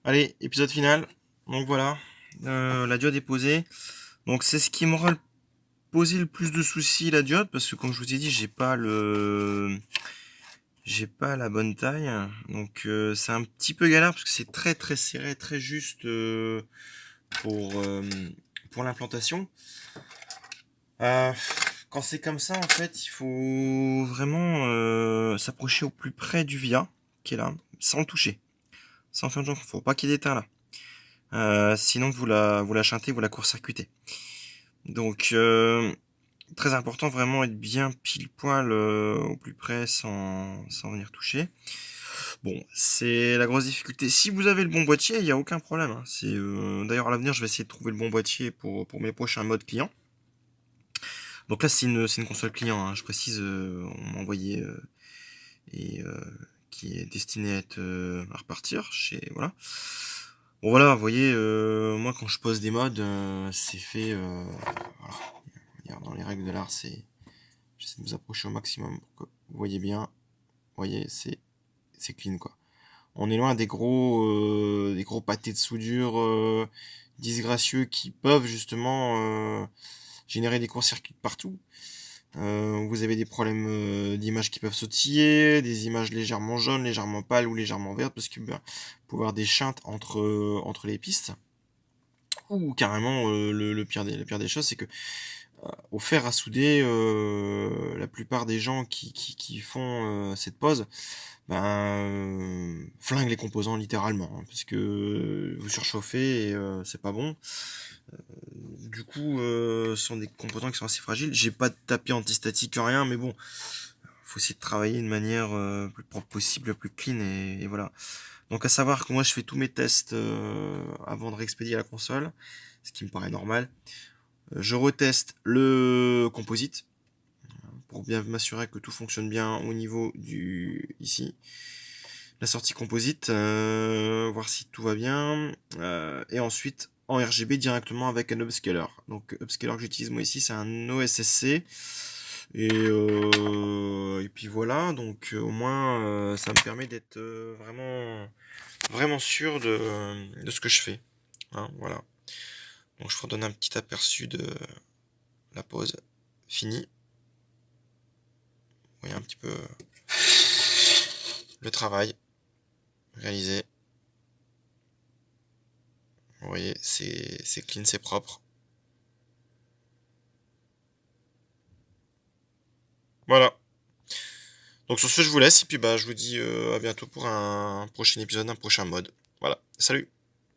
Allez, épisode final. Donc voilà, la diode est posée. Donc c'est ce qui m'aura posé le plus de soucis, la diode, parce que comme je vous ai dit, j'ai pas la bonne taille. Donc c'est un petit peu galère parce que c'est très très serré, très juste pour euh, pour l'implantation. Euh, Quand c'est comme ça, en fait, il faut vraiment s'approcher au plus près du via qui est là, sans le toucher, sans faire de jonction. Faut pas qu'il y ait d'éteint là. Sinon vous la chantez, vous la court-circuitez. Donc très important vraiment être bien pile poil au plus près sans venir toucher. Bon, c'est la grosse difficulté. Si vous avez le bon boîtier, il n'y a aucun problème, hein. D'ailleurs à l'avenir je vais essayer de trouver le bon boîtier pour mes prochains modes clients. Donc là c'est une console client, hein, je précise, on m'a envoyé et qui est destiné à être à repartir chez voilà. Bon voilà, vous voyez, moi quand je pose des modes, c'est fait. Voilà. Regarde, dans les règles de l'art, j'essaie de vous approcher au maximum pour que vous voyez bien. Vous voyez, c'est clean quoi. On est loin des gros pâtés de soudure disgracieux qui peuvent justement générer des courts-circuits partout. Vous avez des problèmes d'images qui peuvent sautiller, des images légèrement jaunes, légèrement pâles ou légèrement vertes, parce que ben, vous pouvez avoir des chintes entre les pistes. Ou carrément, le pire des choses, c'est que au fer à souder, la plupart des gens qui font cette pose, ben, flinguent les composants littéralement, hein, parce que vous surchauffez et c'est pas bon. Du coup, ce sont des composants qui sont assez fragiles. J'ai pas de tapis antistatique, rien, mais bon, faut essayer de travailler de manière plus propre possible, plus clean, et voilà. Donc à savoir que moi je fais tous mes tests avant de réexpédier la console, ce qui me paraît normal. Je reteste le composite pour bien m'assurer que tout fonctionne bien au niveau du ici. La sortie composite, voir si tout va bien. Et ensuite en RGB directement avec un upscaler. Donc upscaler que j'utilise moi ici c'est un OSSC. Et puis voilà, donc au moins ça me permet d'être vraiment sûr de ce que je fais. Hein, voilà. Donc je vous redonne un petit aperçu de la pause finie. Vous voyez un petit peu le travail réalisé. Vous voyez, c'est clean, c'est propre. Voilà. Donc sur ce, je vous laisse et puis bah je vous dis à bientôt pour un prochain épisode, un prochain mode. Voilà. Salut.